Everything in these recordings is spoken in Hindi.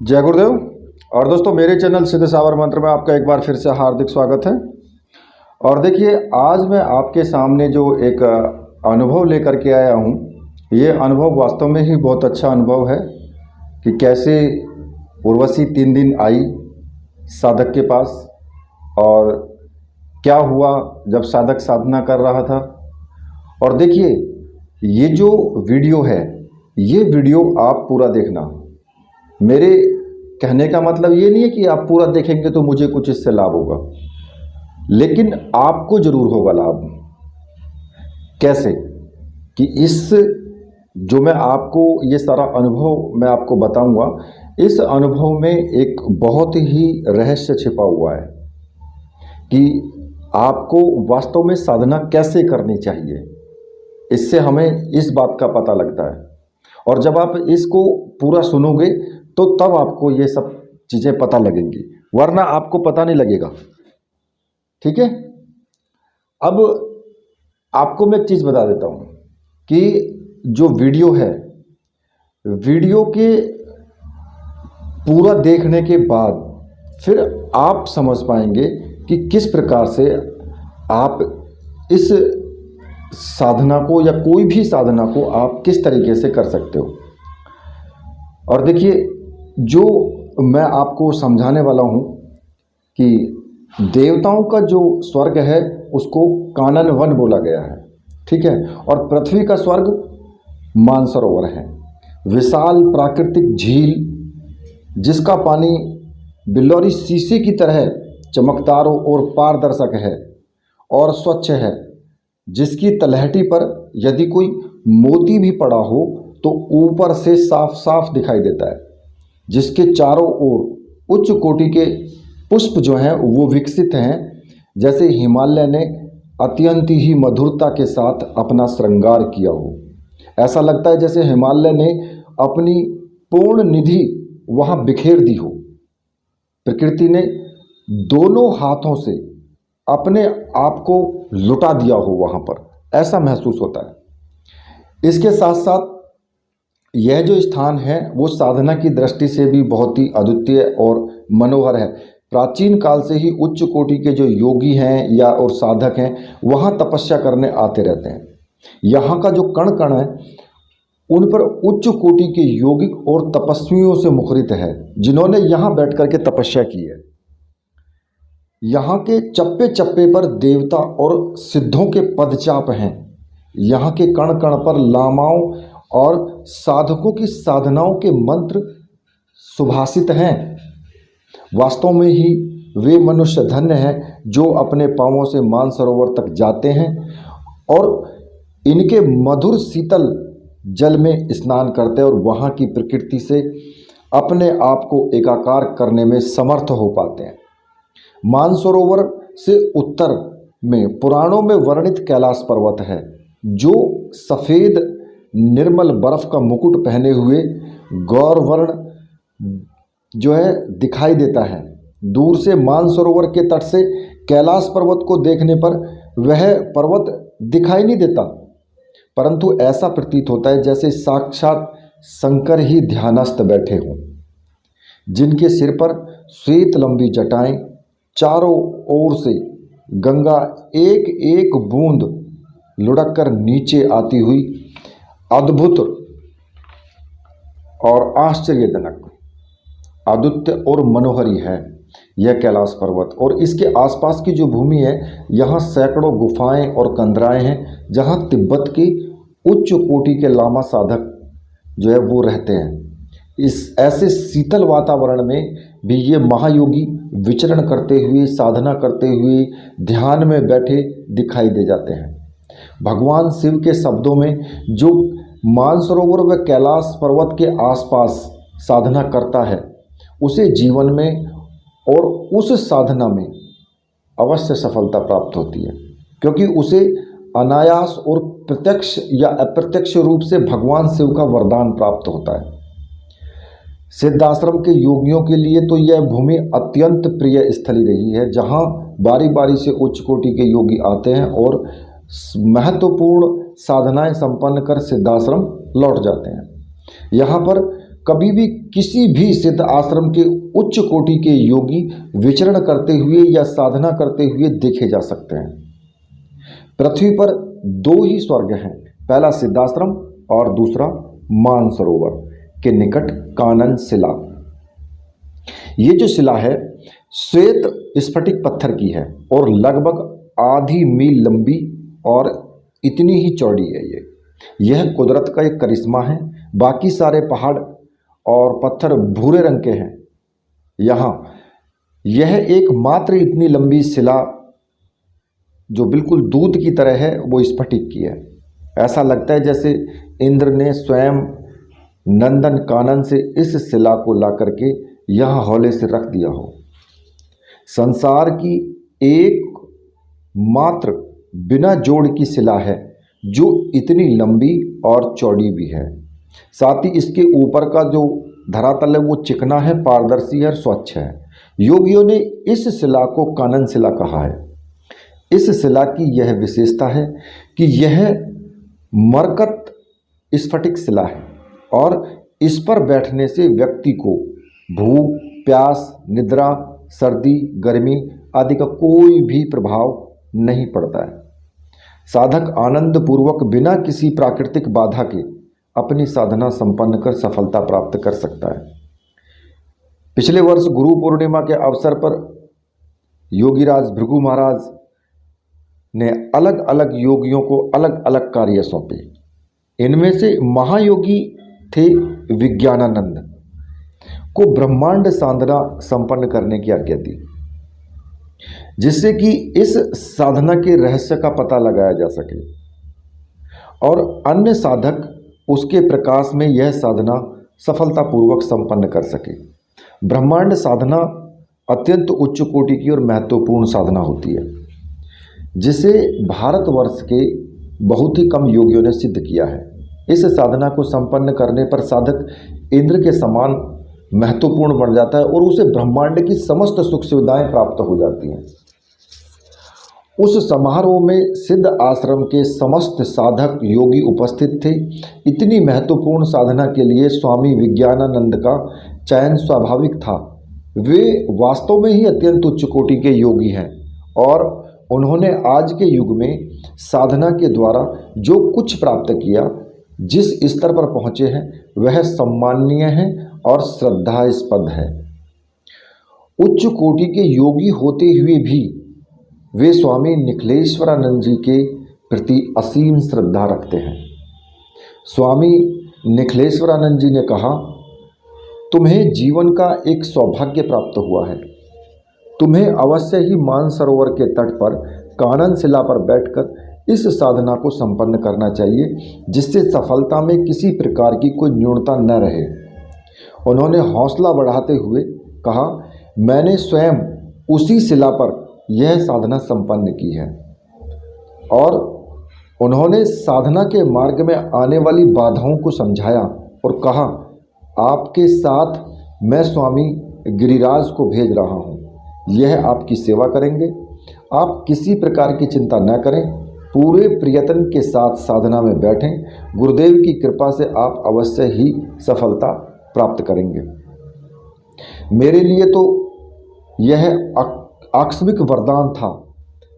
जय गुरुदेव। और दोस्तों, मेरे चैनल सिद्ध सावर मंत्र में आपका एक बार फिर से हार्दिक स्वागत है। और देखिए, आज मैं आपके सामने जो एक अनुभव लेकर के आया हूँ, ये अनुभव वास्तव में ही बहुत अच्छा अनुभव है कि कैसे उर्वशी 3 दिन आई साधक के पास और क्या हुआ जब साधक साधना कर रहा था। और देखिए, ये जो वीडियो है, ये वीडियो आप पूरा देखना। मेरे कहने का मतलब ये नहीं है कि आप पूरा देखेंगे तो मुझे कुछ इससे लाभ होगा, लेकिन आपको जरूर होगा लाभ। कैसे कि इस जो मैं आपको ये सारा अनुभव मैं आपको बताऊंगा, इस अनुभव में एक बहुत ही रहस्य छिपा हुआ है कि आपको वास्तव में साधना कैसे करनी चाहिए। इससे हमें इस बात का पता लगता है, और जब आप इसको पूरा सुनोगे तो तब आपको ये सब चीज़ें पता लगेंगी, वरना आपको पता नहीं लगेगा। ठीक है। अब आपको मैं एक चीज़ बता देता हूँ कि जो वीडियो है, वीडियो के पूरा देखने के बाद फिर आप समझ पाएंगे कि किस प्रकार से आप इस साधना को या कोई भी साधना को आप किस तरीके से कर सकते हो। और देखिए, जो मैं आपको समझाने वाला हूँ कि देवताओं का जो स्वर्ग है उसको कानन वन बोला गया है। ठीक है। और पृथ्वी का स्वर्ग मानसरोवर है, विशाल प्राकृतिक झील जिसका पानी बिल्लौरी शीशे की तरह चमकदार और पारदर्शक है और स्वच्छ है, जिसकी तलहटी पर यदि कोई मोती भी पड़ा हो तो ऊपर से साफ साफ दिखाई देता है, जिसके चारों ओर उच्च कोटि के पुष्प जो हैं वो विकसित हैं, जैसे हिमालय ने अत्यंत ही मधुरता के साथ अपना श्रृंगार किया हो। ऐसा लगता है जैसे हिमालय ने अपनी पूर्ण निधि वहाँ बिखेर दी हो। प्रकृति ने दोनों हाथों से अपने आप को लुटा दिया हो वहाँ पर, ऐसा महसूस होता है। इसके साथ साथ यह जो स्थान है वो साधना की दृष्टि से भी बहुत ही अद्वितीय और मनोहर है। प्राचीन काल से ही उच्च कोटि के जो योगी हैं या और साधक हैं वहाँ तपस्या करने आते रहते हैं। यहाँ का जो कण कण है उन पर उच्च कोटि के योगिक और तपस्वियों से मुखरित है, जिन्होंने यहाँ बैठ करके तपस्या की है। यहाँ के चप्पे चप्पे पर देवता और सिद्धों के पदचाप हैं। यहाँ के कण कण पर लामाओं और साधकों की साधनाओं के मंत्र सुभाषित हैं। वास्तव में ही वे मनुष्य धन्य हैं जो अपने पांवों से मानसरोवर तक जाते हैं और इनके मधुर शीतल जल में स्नान करते हैं और वहाँ की प्रकृति से अपने आप को एकाकार करने में समर्थ हो पाते हैं। मानसरोवर से उत्तर में पुराणों में वर्णित कैलाश पर्वत है, जो सफ़ेद निर्मल बर्फ का मुकुट पहने हुए गौरवर्ण जो है दिखाई देता है। दूर से मानसरोवर के तट से कैलाश पर्वत को देखने पर वह पर्वत दिखाई नहीं देता, परंतु ऐसा प्रतीत होता है जैसे साक्षात शंकर ही ध्यानस्थ बैठे हों, जिनके सिर पर श्वेत लंबी जटाएं, चारों ओर से गंगा एक एक बूंद लुढ़क कर नीचे आती हुई अद्भुत और आश्चर्यजनक, अद्वितीय और मनोहरी है यह कैलाश पर्वत। और इसके आसपास की जो भूमि है, यहाँ सैकड़ों गुफाएं और कंदराएं हैं, जहाँ तिब्बत के उच्च कोटि के लामा साधक जो है वो रहते हैं। इस ऐसे शीतल वातावरण में भी ये महायोगी विचरण करते हुए, साधना करते हुए, ध्यान में बैठे दिखाई दे जाते हैं। भगवान शिव के शब्दों में, जो मानसरोवर व कैलाश पर्वत के आसपास साधना करता है उसे जीवन में और उस साधना में अवश्य सफलता प्राप्त होती है, क्योंकि उसे अनायास और प्रत्यक्ष या अप्रत्यक्ष रूप से भगवान शिव का वरदान प्राप्त होता है। सिद्धाश्रम के योगियों के लिए तो यह भूमि अत्यंत प्रिय स्थली रही है, जहाँ बारी बारी से उच्च कोटि के योगी आते हैं और महत्वपूर्ण साधनाएं संपन्न कर सिद्धाश्रम लौट जाते हैं। यहाँ पर कभी भी किसी भी सिद्ध आश्रम के उच्च कोटि के योगी विचरण करते हुए या साधना करते हुए देखे जा सकते हैं। पृथ्वी पर दो ही स्वर्ग हैं, पहला सिद्धाश्रम और दूसरा मानसरोवर के निकट कानन शिला। ये जो शिला है श्वेत स्फटिक पत्थर की है और लगभग आधी मील लंबी और इतनी ही चौड़ी है। यह कुदरत का एक करिश्मा है। बाकी सारे पहाड़ और पत्थर भूरे रंग के हैं, यहाँ यह एकमात्र इतनी लंबी शिला जो बिल्कुल दूध की तरह है वो स्फटिक की है। ऐसा लगता है जैसे इंद्र ने स्वयं नंदन कानन से इस शिला को ला करके यहाँ हौले से रख दिया हो। संसार की एक मात्र बिना जोड़ की शिला है जो इतनी लंबी और चौड़ी भी है। साथ ही इसके ऊपर का जो धरातल है वो चिकना है, पारदर्शी है और स्वच्छ है। योगियों ने इस शिला को कानन शिला कहा है। इस शिला की यह विशेषता है कि यह मरकत स्फटिक शिला है और इस पर बैठने से व्यक्ति को भूख, प्यास, निद्रा, सर्दी, गर्मी आदि का कोई भी प्रभाव नहीं पड़ता है। साधक आनंद पूर्वक बिना किसी प्राकृतिक बाधा के अपनी साधना संपन्न कर सफलता प्राप्त कर सकता है। पिछले वर्ष गुरु पूर्णिमा के अवसर पर योगीराज भृगु महाराज ने अलग अलग योगियों को अलग अलग कार्य सौंपे। इनमें से महायोगी थे विज्ञानानंद को ब्रह्मांड साधना संपन्न करने की आज्ञा दी, जिससे कि इस साधना के रहस्य का पता लगाया जा सके और अन्य साधक उसके प्रकाश में यह साधना सफलतापूर्वक संपन्न कर सके। ब्रह्मांड साधना अत्यंत उच्च कोटि की और महत्वपूर्ण साधना होती है, जिसे भारतवर्ष के बहुत ही कम योगियों ने सिद्ध किया है। इस साधना को संपन्न करने पर साधक इंद्र के समान महत्वपूर्ण बन जाता है और उसे ब्रह्मांड की समस्त सुख सुविधाएं प्राप्त हो जाती हैं। उस समारोह में सिद्ध आश्रम के समस्त साधक योगी उपस्थित थे। इतनी महत्वपूर्ण साधना के लिए स्वामी विज्ञानानंद का चयन स्वाभाविक था। वे वास्तव में ही अत्यंत उच्च कोटि के योगी हैं और उन्होंने आज के युग में साधना के द्वारा जो कुछ प्राप्त किया, जिस स्तर पर पहुँचे हैं, वह सम्माननीय है और श्रद्धास्पद है। उच्च कोटि के योगी होते हुए भी वे स्वामी निखिलेश्वरानंद जी के प्रति असीम श्रद्धा रखते हैं। स्वामी निखिलेश्वरानंद जी ने कहा, तुम्हें जीवन का एक सौभाग्य प्राप्त हुआ है। तुम्हें अवश्य ही मानसरोवर के तट पर कानन शिला पर बैठकर इस साधना को संपन्न करना चाहिए, जिससे सफलता में किसी प्रकार की कोई न्यूनता न रहे। उन्होंने हौसला बढ़ाते हुए कहा, मैंने स्वयं उसी शिला पर यह साधना संपन्न की है। और उन्होंने साधना के मार्ग में आने वाली बाधाओं को समझाया और कहा, आपके साथ मैं स्वामी गिरिराज को भेज रहा हूँ, यह आपकी सेवा करेंगे। आप किसी प्रकार की चिंता न करें, पूरे प्रयत्न के साथ साधना में बैठें। गुरुदेव की कृपा से आप अवश्य ही सफलता प्राप्त करेंगे। मेरे लिए तो यह आकस्मिक वरदान था।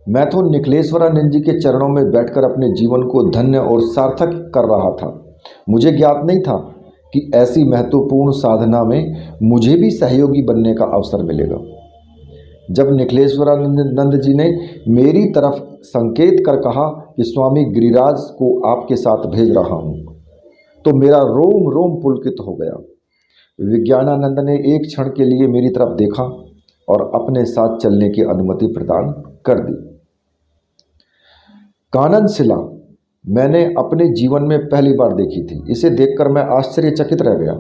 मैं तो निखिलेश्वरानंद जी के चरणों में बैठकर अपने जीवन को धन्य और सार्थक कर रहा था। मुझे ज्ञात नहीं था कि ऐसी महत्वपूर्ण साधना में मुझे भी सहयोगी बनने का अवसर मिलेगा। जब निखिलेश्वरानंद जी ने मेरी तरफ संकेत कर कहा कि स्वामी गिरिराज को आपके साथ भेज रहा हूँ, तो मेरा रोम रोम पुलकित हो गया। विज्ञानानंद ने एक क्षण के लिए मेरी तरफ देखा और अपने साथ चलने की अनुमति प्रदान कर दी। कानन शिला मैंने अपने जीवन में पहली बार देखी थी। इसे देखकर मैं आश्चर्यचकित रह गया।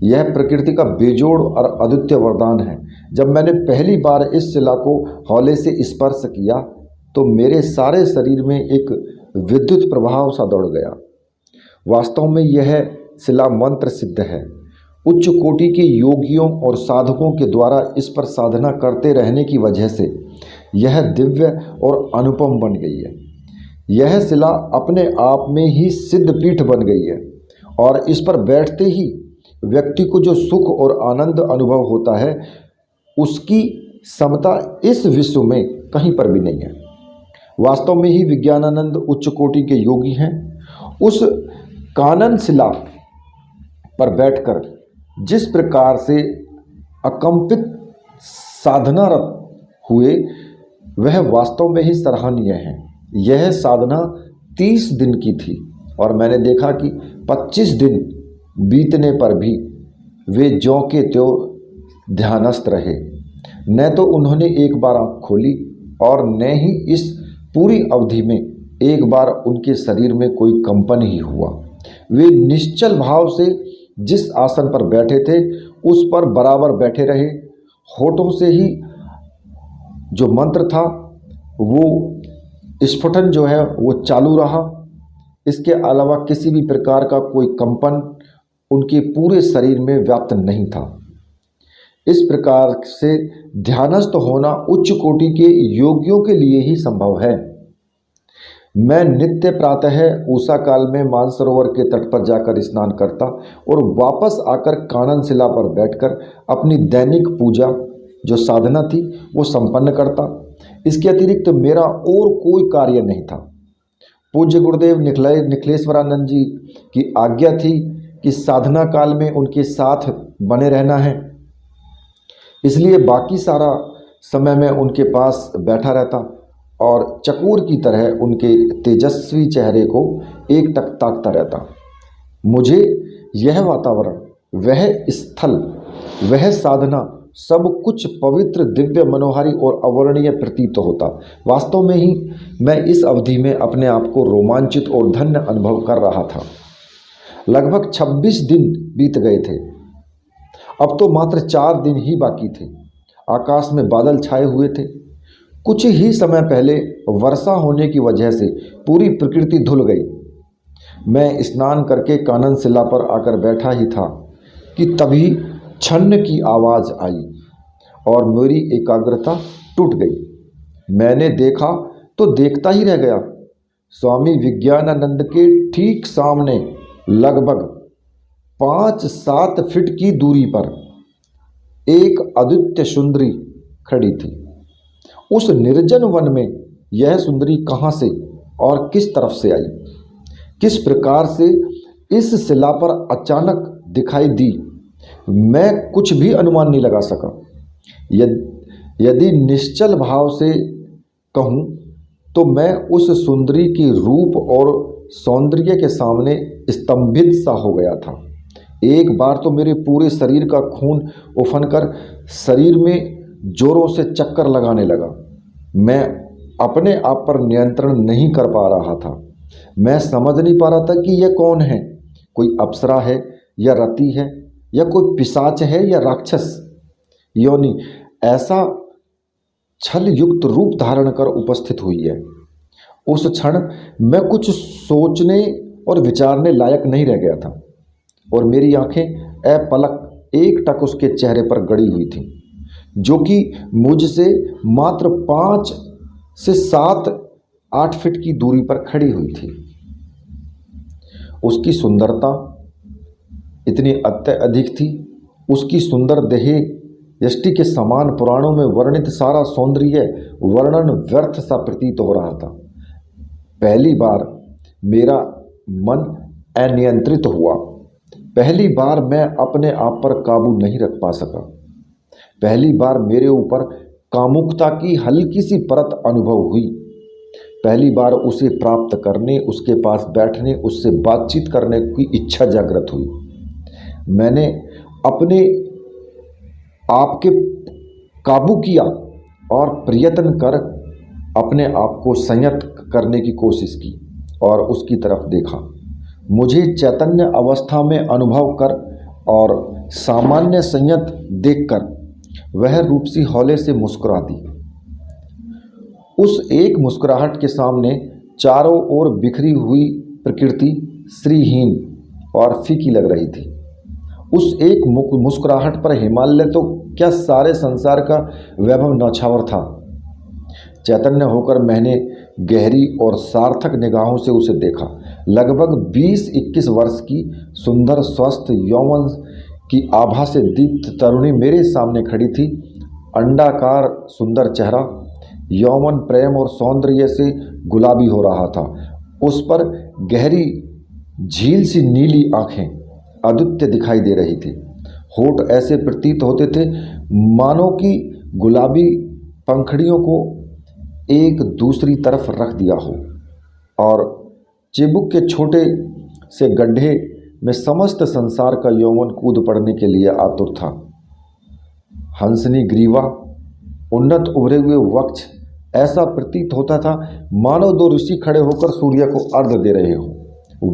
यह प्रकृति का बेजोड़ और अद्वितीय वरदान है। जब मैंने पहली बार इस शिला को हौले से स्पर्श किया तो मेरे सारे शरीर में एक विद्युत प्रभाव सा दौड़ गया। वास्तव में यह शिला मंत्र सिद्ध है। उच्च कोटि के योगियों और साधकों के द्वारा इस पर साधना करते रहने की वजह से यह दिव्य और अनुपम बन गई है। यह शिला अपने आप में ही सिद्ध पीठ बन गई है और इस पर बैठते ही व्यक्ति को जो सुख और आनंद अनुभव होता है उसकी समता इस विश्व में कहीं पर भी नहीं है। वास्तव में ही विज्ञानानंद उच्च कोटि के योगी हैं। उस कानन शिला पर बैठकर जिस प्रकार से अकंपित साधनारत हुए वह वास्तव में ही सराहनीय है। यह साधना 30 दिन की थी और मैंने देखा कि 25 दिन बीतने पर भी वे ज्यों के त्यों ध्यानस्थ रहे। न तो उन्होंने एक बार आँख खोली और न ही इस पूरी अवधि में एक बार उनके शरीर में कोई कंपन ही हुआ। वे निश्चल भाव से जिस आसन पर बैठे थे उस पर बराबर बैठे रहे। होठों से ही जो मंत्र था वो स्फुटन जो है वो चालू रहा। इसके अलावा किसी भी प्रकार का कोई कंपन उनके पूरे शरीर में व्याप्त नहीं था। इस प्रकार से ध्यानस्थ होना उच्च कोटि के योगियों के लिए ही संभव है। मैं नित्य प्रातः उषा काल में मानसरोवर के तट पर जाकर स्नान करता और वापस आकर कानन शिला पर बैठकर अपनी दैनिक पूजा जो साधना थी वो संपन्न करता। इसके अतिरिक्त मेरा और कोई कार्य नहीं था। पूज्य गुरुदेव निखिलेश्वरानंद जी की आज्ञा थी कि साधना काल में उनके साथ बने रहना है, इसलिए बाकी सारा समय मैं उनके पास बैठा रहता और चकोर की तरह उनके तेजस्वी चेहरे को एकटक ताकता रहता। मुझे यह वातावरण, वह स्थल, वह साधना सब कुछ पवित्र, दिव्य, मनोहारी और अवर्णनीय प्रतीत होता। वास्तव में ही मैं इस अवधि में अपने आप को रोमांचित और धन्य अनुभव कर रहा था। लगभग 26 दिन बीत गए थे। अब तो मात्र 4 दिन ही बाकी थे। आकाश में बादल छाए हुए थे। कुछ ही समय पहले वर्षा होने की वजह से पूरी प्रकृति धुल गई। मैं स्नान करके कानन शिला पर आकर बैठा ही था कि तभी छन्न की आवाज़ आई और मेरी एकाग्रता टूट गई। मैंने देखा तो देखता ही रह गया। स्वामी विज्ञानानंद के ठीक सामने लगभग 5-7 फीट की दूरी पर एक अद्वितीय सुंदरी खड़ी थी। उस निर्जन वन में यह सुंदरी कहाँ से और किस तरफ से आई, किस प्रकार से इस शिला पर अचानक दिखाई दी, मैं कुछ भी अनुमान नहीं लगा सका। यदि निश्चल भाव से कहूँ तो मैं उस सुंदरी के रूप और सौंदर्य के सामने स्तंभित सा हो गया था। एक बार तो मेरे पूरे शरीर का खून उफनकर शरीर में जोरों से चक्कर लगाने लगा। मैं अपने आप पर नियंत्रण नहीं कर पा रहा था। मैं समझ नहीं पा रहा था कि यह कौन है, कोई अप्सरा है या रति है या कोई पिशाच है या राक्षस योनि ऐसा छल युक्त रूप धारण कर उपस्थित हुई है। उस क्षण मैं कुछ सोचने और विचारने लायक नहीं रह गया था और मेरी आंखें अपलक एकटक उसके चेहरे पर गड़ी हुई थीं, जो कि मुझसे मात्र 5 से 7-8 फीट की दूरी पर खड़ी हुई थी। उसकी सुंदरता इतनी अत्यधिक थी, उसकी सुंदर देह यष्टि के समान पुराणों में वर्णित सारा सौंदर्य वर्णन व्यर्थ सा प्रतीत हो रहा था। पहली बार मेरा मन अनियंत्रित हुआ। पहली बार मैं अपने आप पर काबू नहीं रख पा सका। पहली बार मेरे ऊपर कामुकता की हल्की सी परत अनुभव हुई। पहली बार उसे प्राप्त करने, उसके पास बैठने, उससे बातचीत करने की इच्छा जागृत हुई। मैंने अपने आप के काबू किया और प्रयत्न कर अपने आप को संयत करने की कोशिश की और उसकी तरफ देखा। मुझे चैतन्य अवस्था में अनुभव कर और सामान्य संयत देखकर वह रूपसी हौले से मुस्कुरा दी। उस एक मुस्कुराहट के सामने चारों ओर बिखरी हुई प्रकृति श्रीहीन और फीकी लग रही थी। उस एक मुस्कुराहट पर हिमालय तो क्या सारे संसार का वैभव न्यौछावर था। चैतन्य होकर मैंने गहरी और सार्थक निगाहों से उसे देखा। लगभग 20-21 वर्ष की सुंदर, स्वस्थ, यौवन की आभा से दीप्त तरुणी मेरे सामने खड़ी थी। अंडाकार सुंदर चेहरा यौवन प्रेम और सौंदर्य से गुलाबी हो रहा था। उस पर गहरी झील सी नीली आंखें अद्वितीय दिखाई दे रही थी। होठ ऐसे प्रतीत होते थे मानो कि गुलाबी पंखड़ियों को एक दूसरी तरफ रख दिया हो और चिबुक के छोटे से गड्ढे में समस्त संसार का यौवन कूद पड़ने के लिए आतुर था। हंसनी ग्रीवा, उन्नत उभरे हुए वक्ष, ऐसा प्रतीत होता था मानो दो ऋषि खड़े होकर सूर्य को अर्घ्य दे रहे हो।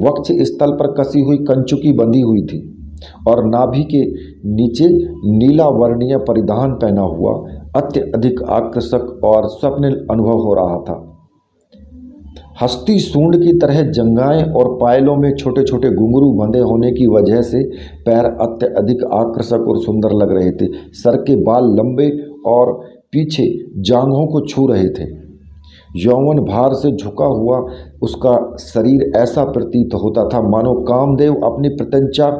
वक्ष स्थल पर कसी हुई कंचुकी बंधी हुई थी और नाभि के नीचे नीला वर्णीय परिधान पहना हुआ अत्यधिक आकर्षक और स्वप्निल अनुभव हो रहा था। हस्ती सूंड की तरह जंघाएं और पायलों में छोटे छोटे घुंघरू बंधे होने की वजह से पैर अत्यधिक आकर्षक और सुंदर लग रहे थे। सर के बाल लंबे और पीछे जांघों को छू रहे थे। यौवन भार से झुका हुआ उसका शरीर ऐसा प्रतीत होता था मानो कामदेव अपनी प्रत्यंचा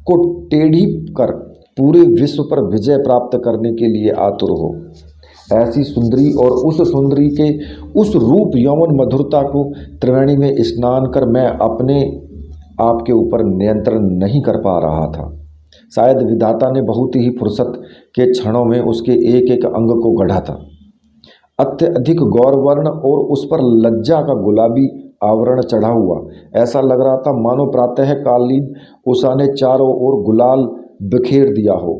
को टेढ़ी कर पूरे विश्व पर विजय प्राप्त करने के लिए आतुर हो। ऐसी सुंदरी और उस सुंदरी के उस रूप यौवन मधुरता को त्रिवेणी में स्नान कर मैं अपने आप के ऊपर नियंत्रण नहीं कर पा रहा था। शायद विधाता ने बहुत ही फुर्सत के क्षणों में उसके एक एक अंग को गढ़ा था। अत्यधिक गौरवर्ण और उस पर लज्जा का गुलाबी आवरण चढ़ा हुआ, ऐसा लग रहा था मानो प्रातः कालीन उषा ने चारों ओर गुलाल बिखेर दिया हो।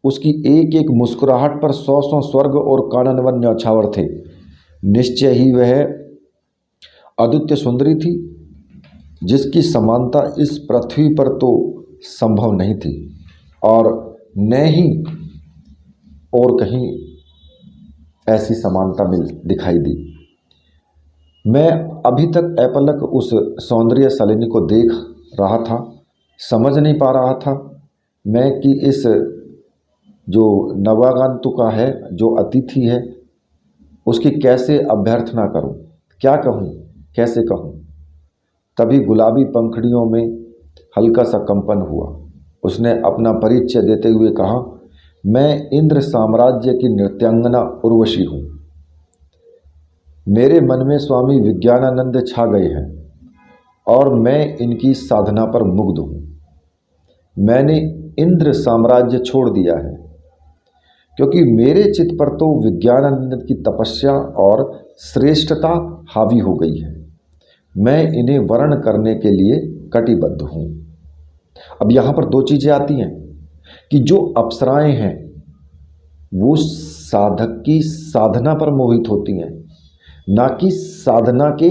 उसकी एक एक मुस्कुराहट पर सौ सौ स्वर्ग और काननवन न्यौछावर थे। निश्चय ही वह अद्वितीय सुंदरी थी जिसकी समानता इस पृथ्वी पर तो संभव नहीं थी और न ही और कहीं ऐसी समानता मिल दिखाई दी। मैं अभी तक अपलक उस सौंदर्य शालिनी को देख रहा था। समझ नहीं पा रहा था मैं कि इस जो नवागंतुका है, जो अतिथि है, उसकी कैसे अभ्यर्थना करूं, क्या कहूं, कैसे कहूं। तभी गुलाबी पंखड़ियों में हल्का सा कंपन हुआ। उसने अपना परिचय देते हुए कहा, मैं इंद्र साम्राज्य की नृत्यांगना उर्वशी हूँ। मेरे मन में स्वामी विज्ञानानंद छा गए हैं और मैं इनकी साधना पर मुग्ध हूँ। मैंने इंद्र साम्राज्य छोड़ दिया है क्योंकि मेरे चित्त पर तो विज्ञानानंद की तपस्या और श्रेष्ठता हावी हो गई है। मैं इन्हें वर्ण करने के लिए कटिबद्ध हूँ। अब यहाँ पर दो चीज़ें आती हैं कि जो अप्सराएं हैं वो साधक की साधना पर मोहित होती हैं, ना कि साधना के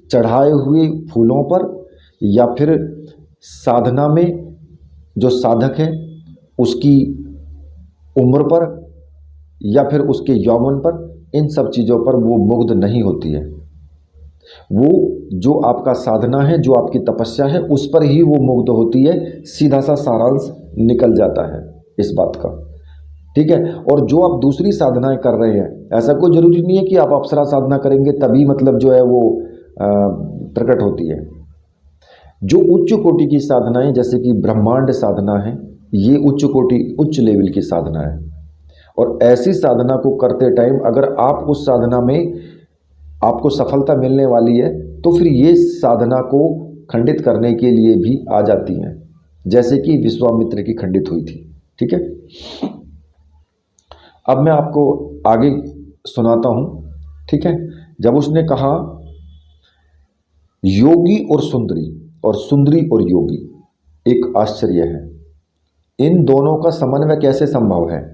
चढ़ाए हुए फूलों पर या फिर साधना में जो साधक है उसकी उम्र पर या फिर उसके यौवन पर। इन सब चीज़ों पर वो मुग्ध नहीं होती है। वो जो आपका साधना है, जो आपकी तपस्या है, उस पर ही वो मुग्ध होती है। सीधा सा सारांश निकल जाता है इस बात का, ठीक है। और जो आप दूसरी साधनाएं कर रहे हैं, ऐसा कोई ज़रूरी नहीं है कि आप अप्सरा साधना करेंगे तभी मतलब जो है वो प्रकट होती है। जो उच्च कोटि की साधनाएं जैसे कि ब्रह्मांड साधना है, ये उच्च कोटि उच्च लेवल की साधना है। और ऐसी साधना को करते टाइम अगर आप उस साधना में आपको सफलता मिलने वाली है तो फिर ये साधना को खंडित करने के लिए भी आ जाती हैं, जैसे कि विश्वामित्र की खंडित हुई थी, ठीक है। अब मैं आपको आगे सुनाता हूँ, ठीक है। जब उसने कहा योगी और सुंदरी और योगी एक आश्चर्य है, इन दोनों का समन्वय कैसे संभव है।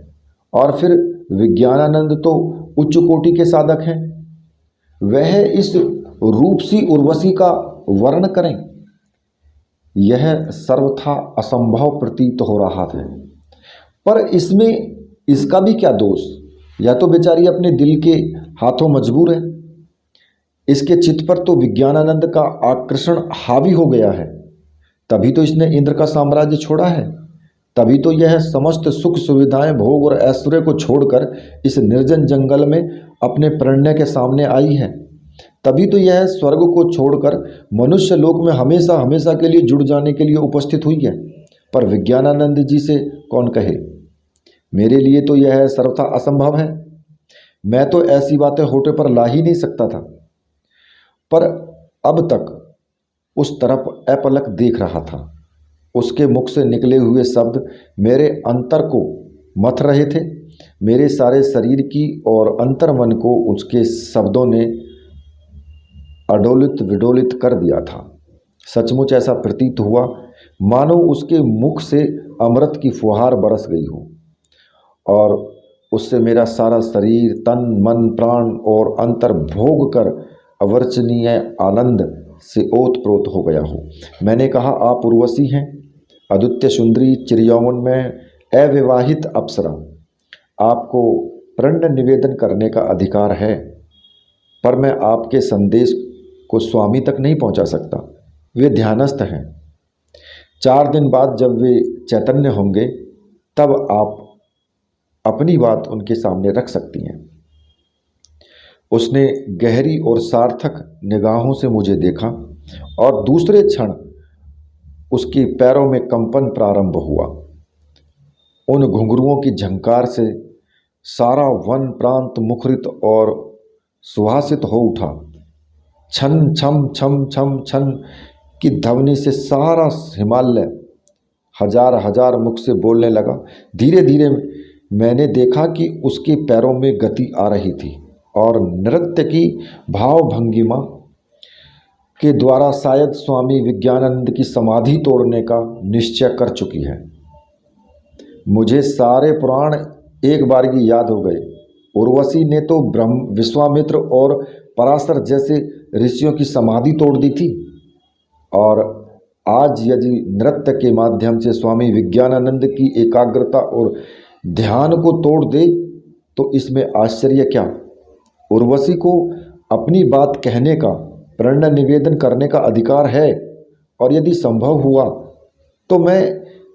और फिर विज्ञानानंद तो उच्च कोटि के साधक हैं, वह इस रूपसी उर्वशी का वर्ण करें, यह सर्वथा असंभव प्रतीत हो रहा था। पर इसमें इसका भी क्या दोष, या तो बेचारी अपने दिल के हाथों मजबूर है, इसके चित्त पर तो विज्ञानानंद का आकर्षण हावी हो गया है, तभी तो इसने इंद्र का साम्राज्य छोड़ा है, तभी तो यह समस्त सुख सुविधाएं भोग और ऐश्वर्य को छोड़कर इस निर्जन जंगल में अपने प्रणय के सामने आई है, तभी तो यह स्वर्ग को छोड़कर मनुष्य लोक में हमेशा हमेशा के लिए जुड़ जाने के लिए उपस्थित हुई है। पर विज्ञानानंद जी से कौन कहे। मेरे लिए तो यह सर्वथा असंभव है। मैं तो ऐसी बातें होठे पर ला ही नहीं सकता था, पर अब तक उस तरफ अपलक देख रहा था। उसके मुख से निकले हुए शब्द मेरे अंतर को मथ रहे थे। मेरे सारे शरीर की और अंतर्मन को उसके शब्दों ने अडोलित विडोलित कर दिया था। सचमुच ऐसा प्रतीत हुआ मानो उसके मुख से अमृत की फुहार बरस गई हो और उससे मेरा सारा शरीर, तन, मन, प्राण और अंतर भोग कर अवर्चनीय आनंद से ओतप्रोत हो गया हो। मैंने कहा, आप उर्वशी हैं, अद्वितीय सुंदरी, चिरयौवन में अविवाहित अप्सरा। आपको प्रण निवेदन करने का अधिकार है, पर मैं आपके संदेश को स्वामी तक नहीं पहुंचा सकता। वे ध्यानस्थ हैं। 4 दिन बाद जब वे चैतन्य होंगे तब आप अपनी बात उनके सामने रख सकती हैं। उसने गहरी और सार्थक निगाहों से मुझे देखा और दूसरे क्षण उसके पैरों में कंपन प्रारंभ हुआ। उन घुंघरुओं की झंकार से सारा वन प्रांत मुखरित और सुहासित हो उठा। छन छम छम छम छन की ध्वनि से सारा हिमालय हजार हजार मुख से बोलने लगा। धीरे धीरे मैंने देखा कि उसके पैरों में गति आ रही थी और नृत्य की भाव भंगिमा के द्वारा शायद स्वामी विज्ञानानंद की समाधि तोड़ने का निश्चय कर चुकी है। मुझे सारे पुराण एक बारगी याद हो गए। उर्वशी ने तो ब्रह्म, विश्वामित्र और पराशर जैसे ऋषियों की समाधि तोड़ दी थी, और आज यदि नृत्य के माध्यम से स्वामी विज्ञानानंद की एकाग्रता और ध्यान को तोड़ दे तो इसमें आश्चर्य क्या। उर्वशी को अपनी बात कहने का, प्रण निवेदन करने का अधिकार है, और यदि संभव हुआ तो मैं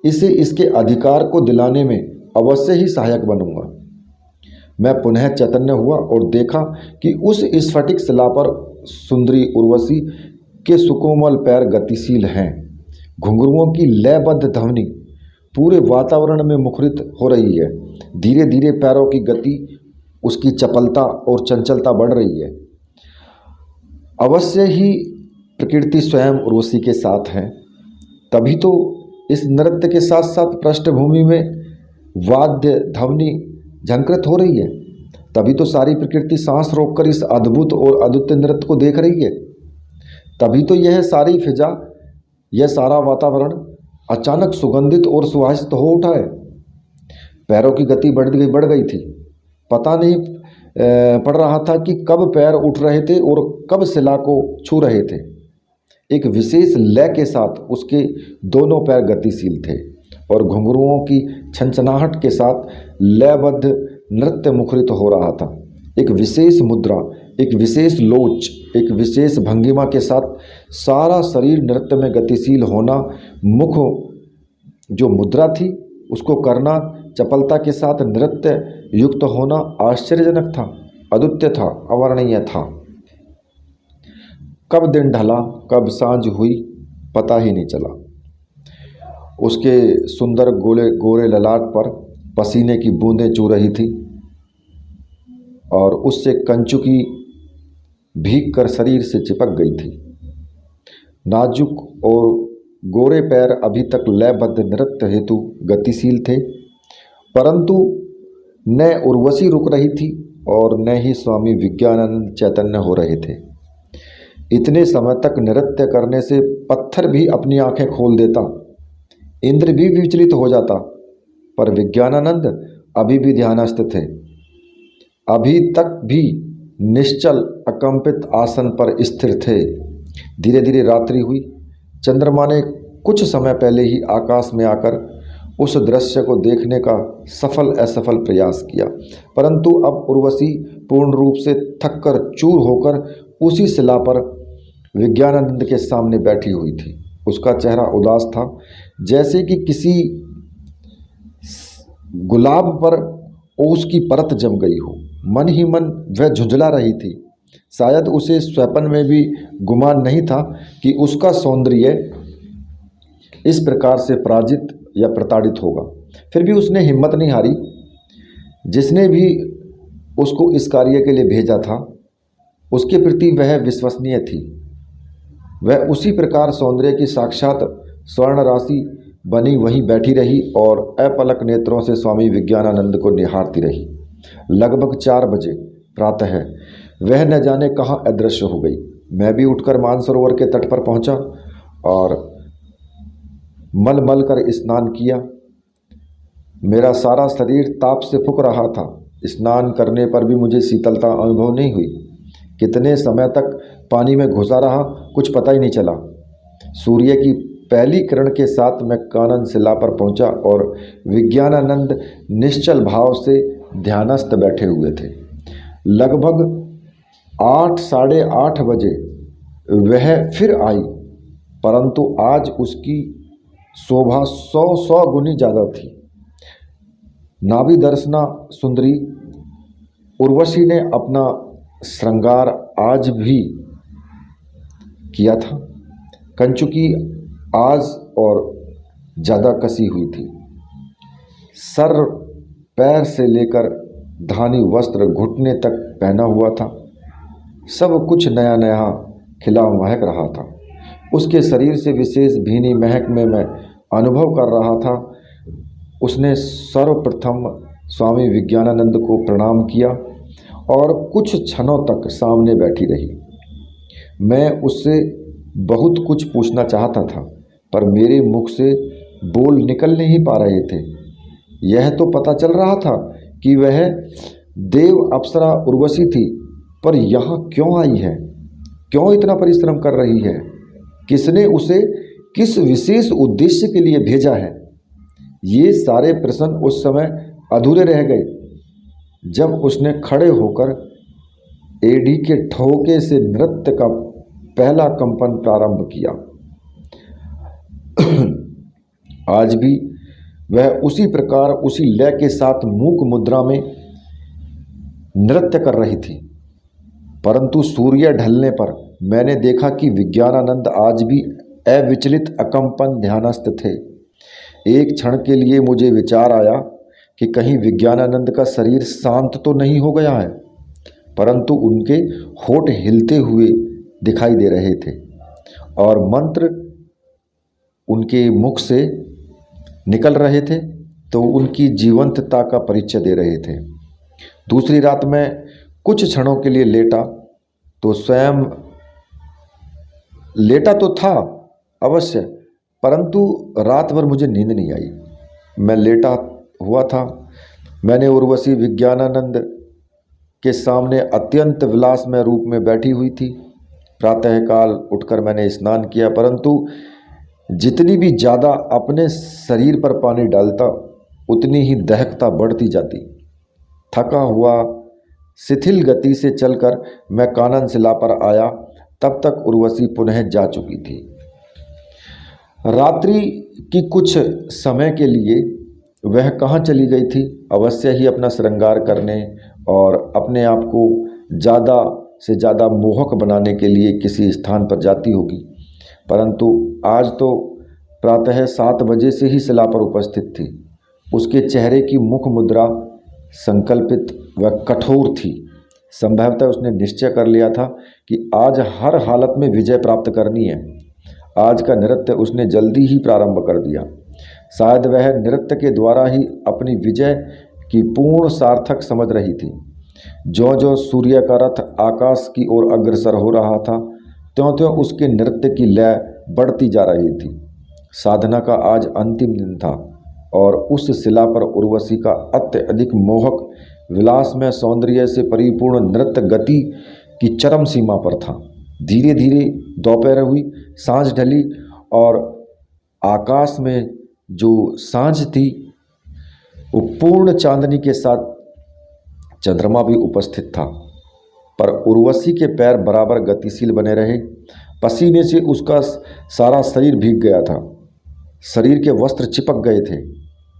इसे इसके अधिकार को दिलाने में अवश्य ही सहायक बनूंगा। मैं पुनः चैतन्य हुआ और देखा कि उस स्फटिक शिला पर सुंदरी उर्वशी के सुकोमल पैर गतिशील हैं। घुंघरुओं की लयबद्ध ध्वनि पूरे वातावरण में मुखरित हो रही है। धीरे धीरे पैरों की गति, उसकी चपलता और चंचलता बढ़ रही है। अवश्य ही प्रकृति स्वयं उर्वशी के साथ है, तभी तो इस नृत्य के साथ साथ पृष्ठभूमि में वाद्य ध्वनि झंकृत हो रही है। तभी तो सारी प्रकृति सांस रोककर इस अद्भुत और अद्वितीय नृत्य को देख रही है। तभी तो यह सारी फिजा, यह सारा वातावरण अचानक सुगंधित और सुवासित हो उठा है। पैरों की गति बढ़ गई थी। पता नहीं पड़ रहा था कि कब पैर उठ रहे थे और कब शिला को छू रहे थे। एक विशेष लय के साथ उसके दोनों पैर गतिशील थे और घुंघरुओं की छनछनाहट के साथ लयबद्ध नृत्य मुखरित हो रहा था। एक विशेष मुद्रा, एक विशेष लोच, एक विशेष भंगिमा के साथ सारा शरीर नृत्य में गतिशील होना, मुख जो मुद्रा थी उसको करना, चपलता के साथ नृत्य युक्त होना आश्चर्यजनक था, अद्वितीय था, अवर्णनीय था। कब दिन ढला, कब सांझ हुई, पता ही नहीं चला। उसके सुंदर गोरे ललाट पर पसीने की बूंदें चू रही थी और उससे कंचुकी भीग कर शरीर से चिपक गई थी। नाजुक और गोरे पैर अभी तक लयबद्ध नृत्य हेतु गतिशील थे, परंतु न उर्वशी रुक रही थी और न ही स्वामी विज्ञानानंद चैतन्य हो रहे थे। इतने समय तक नृत्य करने से पत्थर भी अपनी आंखें खोल देता, इंद्र भी विचलित हो जाता, पर विज्ञानानंद अभी भी ध्यानस्थ थे। अभी तक भी निश्चल अकंपित आसन पर स्थिर थे। धीरे धीरे रात्रि हुई। चंद्रमा ने कुछ समय पहले ही आकाश में आकर उस दृश्य को देखने का सफल असफल प्रयास किया, परंतु अब उर्वशी पूर्ण रूप से थककर चूर होकर उसी शिला पर विज्ञानानंद के सामने बैठी हुई थी। उसका चेहरा उदास था, जैसे कि किसी गुलाब पर ओस की परत जम गई हो। मन ही मन वह झुंझला रही थी। शायद उसे स्वप्न में भी गुमान नहीं था कि उसका सौंदर्य इस प्रकार से पराजित या प्रताड़ित होगा। फिर भी उसने हिम्मत नहीं हारी। जिसने भी उसको इस कार्य के लिए भेजा था उसके प्रति वह विश्वसनीय थी। वह उसी प्रकार सौंदर्य की साक्षात स्वर्ण राशि बनी वहीं बैठी रही और अपलक नेत्रों से स्वामी विज्ञानानंद को निहारती रही। लगभग 4 बजे प्रातः वह न जाने कहाँ अदृश्य हो गई। मैं भी उठकर मानसरोवर के तट पर पहुंचा और मल मल कर स्नान किया। मेरा सारा शरीर ताप से फूक रहा था। स्नान करने पर भी मुझे शीतलता अनुभव नहीं हुई। कितने समय तक पानी में घुसा रहा कुछ पता ही नहीं चला। सूर्य की पहली किरण के साथ मैं कानन शिला पर पहुंचा और विज्ञानानंद निश्चल भाव से ध्यानस्थ बैठे हुए थे। लगभग 8 साढ़े 8 बजे वह फिर आई, परंतु आज उसकी शोभा 100 गुनी ज़्यादा थी। नाभि दर्शना सुंदरी उर्वशी ने अपना श्रृंगार आज भी किया था। कंचुकी आज और ज़्यादा कसी हुई थी। सर पैर से लेकर धानी वस्त्र घुटने तक पहना हुआ था। सब कुछ नया नया खिला महक रहा था। उसके शरीर से विशेष भीनी महक में मैं अनुभव कर रहा था। उसने सर्वप्रथम स्वामी विज्ञानानंद को प्रणाम किया और कुछ क्षणों तक सामने बैठी रही। मैं उससे बहुत कुछ पूछना चाहता था पर मेरे मुख से बोल निकल नहीं पा रहे थे। यह तो पता चल रहा था कि वह देव अप्सरा उर्वशी थी, पर यहाँ क्यों आई है, क्यों इतना परिश्रम कर रही है, किसने उसे किस विशेष उद्देश्य के लिए भेजा है। ये सारे प्रश्न उस समय अधूरे रह गए जब उसने खड़े होकर एड़ी के ठोके से नृत्य का पहला कंपन प्रारंभ किया। आज भी वह उसी प्रकार उसी लय के साथ मूक मुद्रा में नृत्य कर रही थी, परंतु सूर्य ढलने पर मैंने देखा कि विज्ञानानंद आज भी अविचलित अकंपन ध्यानस्थ थे। एक क्षण के लिए मुझे विचार आया कि कहीं विज्ञानानंद का शरीर शांत तो नहीं हो गया है, परंतु उनके होठ हिलते हुए दिखाई दे रहे थे और मंत्र उनके मुख से निकल रहे थे तो उनकी जीवंतता का परिचय दे रहे थे। दूसरी रात मैं कुछ क्षणों के लिए लेटा तो स्वयं लेटा तो था अवश्य, परंतु रात भर मुझे नींद नहीं आई। मैं लेटा हुआ था। मैंने उर्वशी विज्ञानानंद के सामने अत्यंत विलासमय रूप में बैठी हुई थी। प्रातःकाल उठकर मैंने स्नान किया, परंतु जितनी भी ज़्यादा अपने शरीर पर पानी डालता उतनी ही दहकता बढ़ती जाती। थका हुआ शिथिल गति से चलकर मैं कानन शिला पर आया, तब तक उर्वशी पुनः जा चुकी थी। रात्रि की कुछ समय के लिए वह कहाँ चली गई थी? अवश्य ही अपना श्रृंगार करने और अपने आप को ज़्यादा से ज़्यादा मोहक बनाने के लिए किसी स्थान पर जाती होगी, परंतु आज तो प्रातः 7 बजे से ही शिला पर उपस्थित थी। उसके चेहरे की मुख मुद्रा संकल्पित व कठोर थी। संभवतः उसने निश्चय कर लिया था कि आज हर हालत में विजय प्राप्त करनी है। आज का नृत्य उसने जल्दी ही प्रारंभ कर दिया। शायद वह नृत्य के द्वारा ही अपनी विजय की पूर्ण सार्थक समझ रही थी। ज्यों ज्यों सूर्य का रथ आकाश की ओर अग्रसर हो रहा था, त्यों त्यों उसके नृत्य की लय बढ़ती जा रही थी। साधना का आज अंतिम दिन था और उस शिला पर उर्वशी का अत्यधिक मोहक विलास में सौंदर्य से परिपूर्ण नृत्य गति की चरम सीमा पर था। धीरे धीरे दोपहर हुई, सांझ ढली और आकाश में जो सांझ थी वो पूर्ण चांदनी के साथ चंद्रमा भी उपस्थित था, पर उर्वशी के पैर बराबर गतिशील बने रहे। पसीने से उसका सारा शरीर भीग गया था। शरीर के वस्त्र चिपक गए थे।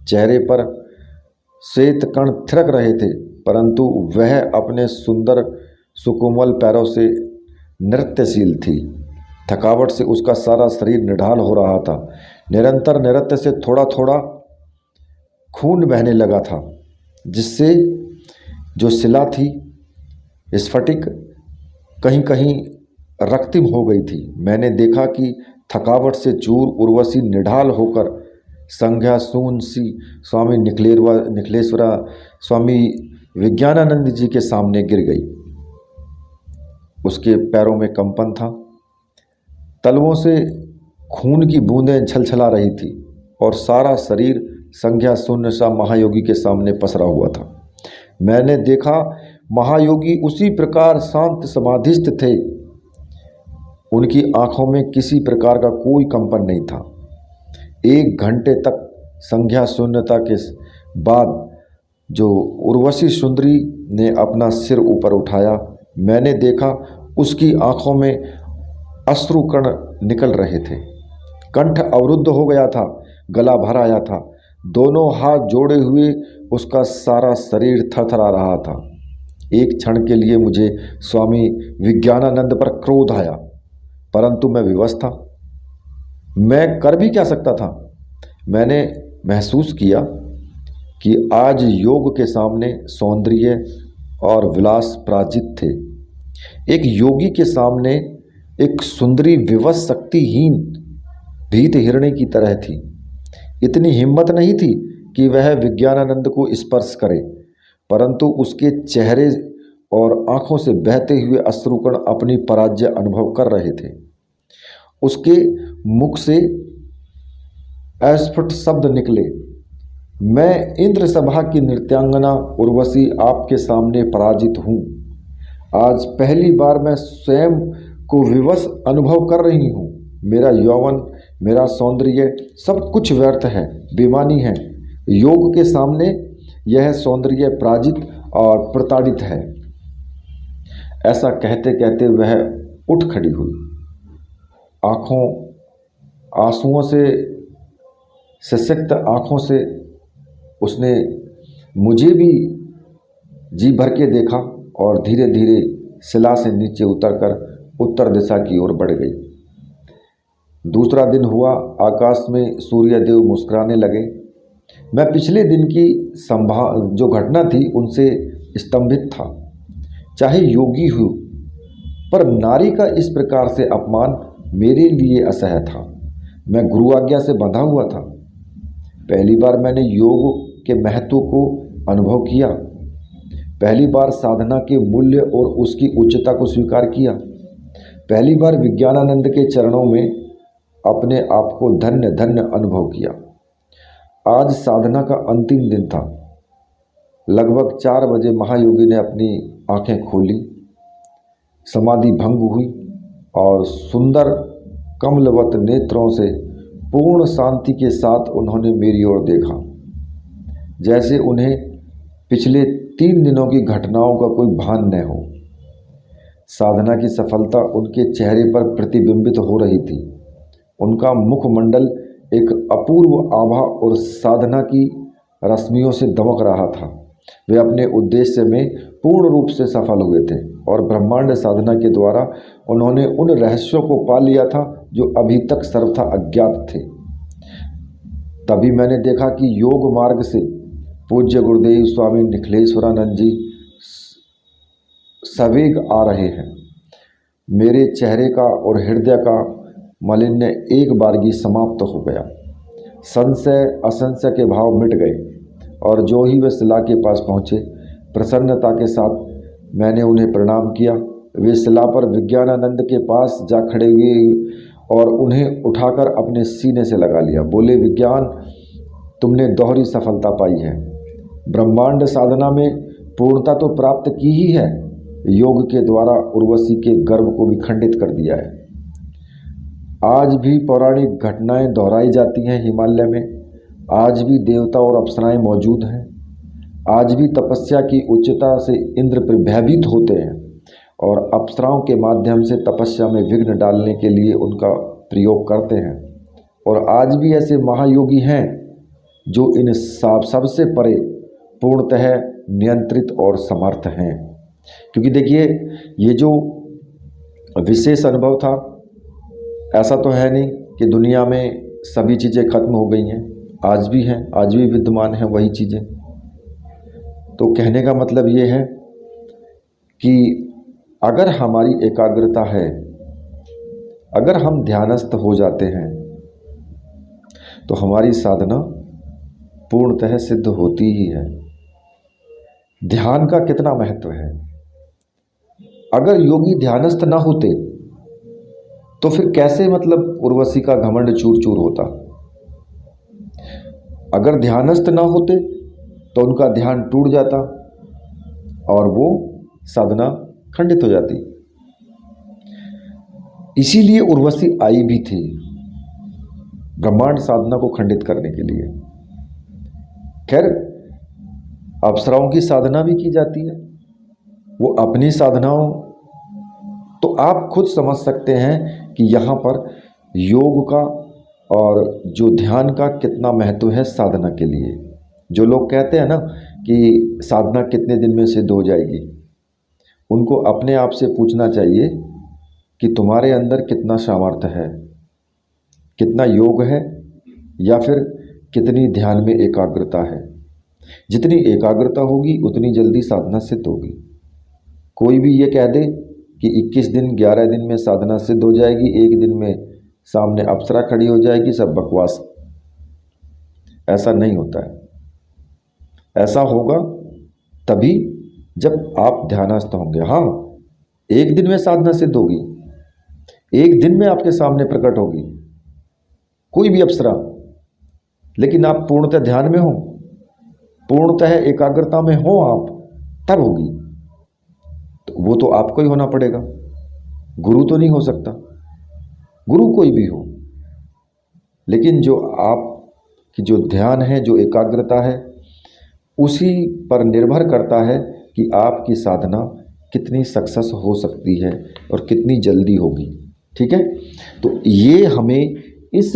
चेहरे पर श्वेत कण थिरक रहे थे, परंतु वह अपने सुंदर सुकोमल पैरों से नृत्यशील थी। थकावट से उसका सारा शरीर निढाल हो रहा था। निरंतर नृत्य से थोड़ा थोड़ा खून बहने लगा था, जिससे जो शिला थी स्फटिक कहीं कहीं रक्तिम हो गई थी। मैंने देखा कि थकावट से चूर उर्वशी निढाल होकर संज्ञा सून सी स्वामी निखिलेश्वरा स्वामी विज्ञानानंद जी के सामने गिर गई। उसके पैरों में कंपन था, तलवों से खून की बूंदें छलछला रही थी और सारा शरीर संज्ञा शून्य सा महायोगी के सामने पसरा हुआ था। मैंने देखा महायोगी उसी प्रकार शांत समाधिस्थ थे। उनकी आंखों में किसी प्रकार का कोई कंपन नहीं था। 1 घंटे तक संज्ञा शून्यता के बाद जो उर्वशी सुंदरी ने अपना सिर ऊपर उठाया, मैंने देखा उसकी आंखों में अश्रुकण निकल रहे थे। कंठ अवरुद्ध हो गया था, गला भर आया था। दोनों हाथ जोड़े हुए उसका सारा शरीर थरथरा रहा था। एक क्षण के लिए मुझे स्वामी विज्ञानानंद पर क्रोध आया, परंतु मैं विवश था। मैं कर भी क्या सकता था। मैंने महसूस किया कि आज योग के सामने सौंदर्य और विलास पराजित थे। एक योगी के सामने एक सुंदरी विवश शक्तिहीन भीत हिरणी की तरह थी। इतनी हिम्मत नहीं थी कि वह विज्ञानानंद को स्पर्श करे, परंतु उसके चेहरे और आंखों से बहते हुए अश्रुकण अपनी पराजय अनुभव कर रहे थे। उसके मुख से अस्फुट शब्द निकले, मैं इंद्र सभा की नृत्यांगना उर्वशी आपके सामने पराजित हूँ। आज पहली बार मैं स्वयं को विवश अनुभव कर रही हूँ। मेरा यौवन, मेरा सौंदर्य सब कुछ व्यर्थ है, बेमानी है। योग के सामने यह सौंदर्य पराजित और प्रताड़ित है। ऐसा कहते कहते वह उठ खड़ी हुई। आंखों आंसुओं से सशक्त आंखों से उसने मुझे भी जी भर के देखा और धीरे धीरे शिला से नीचे उतरकर उत्तर दिशा की ओर बढ़ गई। दूसरा दिन हुआ। आकाश में सूर्यदेव मुस्कुराने लगे। मैं पिछले दिन की जो घटना थी उनसे स्तंभित था। चाहे योगी हूँ, पर नारी का इस प्रकार से अपमान मेरे लिए असह्य था। मैं गुरु आज्ञा से बंधा हुआ था। पहली बार मैंने योग के महत्व को अनुभव किया। पहली बार साधना के मूल्य और उसकी उच्चता को स्वीकार किया। पहली बार विज्ञानानंद के चरणों में अपने आप को धन्य धन्य अनुभव किया। आज साधना का अंतिम दिन था। लगभग 4 बजे महायोगी ने अपनी आंखें खोली, समाधि भंग हुई और सुंदर कमलवत नेत्रों से पूर्ण शांति के साथ उन्होंने मेरी ओर देखा, जैसे उन्हें पिछले 3 दिनों की घटनाओं का कोई भान न हो। साधना की सफलता उनके चेहरे पर प्रतिबिंबित हो रही थी। उनका मुखमंडल एक अपूर्व आभा और साधना की रश्मियों से दमक रहा था। वे अपने उद्देश्य में पूर्ण रूप से सफल हुए थे और ब्रह्मांड साधना के द्वारा उन्होंने उन रहस्यों को पा लिया था जो अभी तक सर्वथा अज्ञात थे। तभी मैंने देखा कि योग मार्ग से पूज्य गुरुदेव स्वामी निखिलेश्वरानंद जी सवेग आ रहे हैं। मेरे चेहरे का और हृदय का मालिन्य एक बारगी समाप्त हो गया। संशय असंशय के भाव मिट गए और जो ही वे शिला के पास पहुँचे, प्रसन्नता के साथ मैंने उन्हें प्रणाम किया। वे शिला पर विज्ञानानंद के पास जा खड़े हुए और उन्हें उठाकर अपने सीने से लगा लिया। बोले, विज्ञान, तुमने दोहरी सफलता पाई है। ब्रह्मांड साधना में पूर्णता तो प्राप्त की ही है, योग के द्वारा उर्वशी के गर्भ को भी खंडित कर दिया है। आज भी पौराणिक घटनाएं दोहराई जाती हैं हिमालय में। आज भी देवता और अप्सराएं मौजूद हैं। आज भी तपस्या की उच्चता से इंद्र पर भयभीत होते हैं और अप्सराओं के माध्यम से तपस्या में विघ्न डालने के लिए उनका प्रयोग करते हैं। और आज भी ऐसे महायोगी हैं जो इन सबसे परे पूर्णतः नियंत्रित और समर्थ हैं। क्योंकि देखिए, ये जो विशेष अनुभव था, ऐसा तो है नहीं कि दुनिया में सभी चीज़ें खत्म हो गई हैं, आज भी हैं, आज भी विद्यमान हैं वही चीज़ें। तो कहने का मतलब ये है कि अगर हमारी एकाग्रता है, अगर हम ध्यानस्थ हो जाते हैं तो हमारी साधना पूर्णतः सिद्ध होती ही है। ध्यान का कितना महत्व है। अगर योगी ध्यानस्थ ना होते तो फिर कैसे मतलब उर्वशी का घमंड चूर चूर होता। अगर ध्यानस्थ ना होते तो उनका ध्यान टूट जाता और वो साधना खंडित हो जाती। इसीलिए उर्वशी आई भी थी, ब्रह्मांड साधना को खंडित करने के लिए। खैर, अप्सराओं की साधना भी की जाती है, वो अपनी साधनाओं, तो आप खुद समझ सकते हैं कि यहाँ पर योग का और जो ध्यान का कितना महत्व है साधना के लिए। जो लोग कहते हैं ना कि साधना कितने दिन में सिद्ध हो जाएगी, उनको अपने आप से पूछना चाहिए कि तुम्हारे अंदर कितना सामर्थ्य है, कितना योग है, या फिर कितनी ध्यान में एकाग्रता है। जितनी एकाग्रता होगी उतनी जल्दी साधना सिद्ध होगी। कोई भी ये कह दे कि 21 दिन 11 दिन में साधना सिद्ध हो जाएगी, एक दिन में सामने अप्सरा खड़ी हो जाएगी, सब बकवास। ऐसा नहीं होता है। ऐसा होगा तभी जब आप ध्यानस्थ होंगे। हाँ, एक दिन में साधना सिद्ध होगी, एक दिन में आपके सामने प्रकट होगी कोई भी अप्सरा, लेकिन आप पूर्णतः ध्यान में हो, पूर्णतः एकाग्रता में हो आप, तब होगी। तो वो तो आपको ही होना पड़ेगा, गुरु तो नहीं हो सकता। गुरु कोई भी हो, लेकिन जो आपकी जो ध्यान है, जो एकाग्रता है, उसी पर निर्भर करता है कि आपकी साधना कितनी सक्सेस हो सकती है और कितनी जल्दी होगी। ठीक है, तो ये हमें इस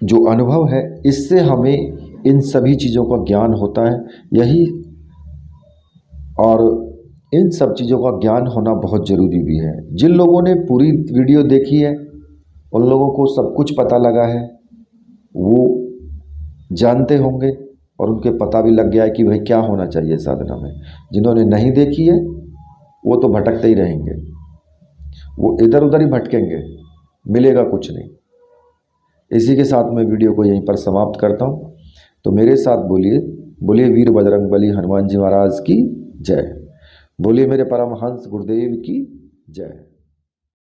जो अनुभव है, इससे हमें इन सभी चीज़ों का ज्ञान होता है। यही, और इन सब चीज़ों का ज्ञान होना बहुत ज़रूरी भी है। जिन लोगों ने पूरी वीडियो देखी है उन लोगों को सब कुछ पता लगा है, वो जानते होंगे और उनके पता भी लग गया है कि भाई क्या होना चाहिए साधना में। जिन्होंने नहीं देखी है वो तो भटकते ही रहेंगे, वो इधर उधर ही भटकेंगे, मिलेगा कुछ नहीं। इसी के साथ मैं वीडियो को यहीं पर समाप्त करता हूँ। तो मेरे साथ बोलिए, बोलिए वीर बजरंगबली हनुमान जी महाराज की जय, बोलिए मेरे परमहंस गुरुदेव की जय।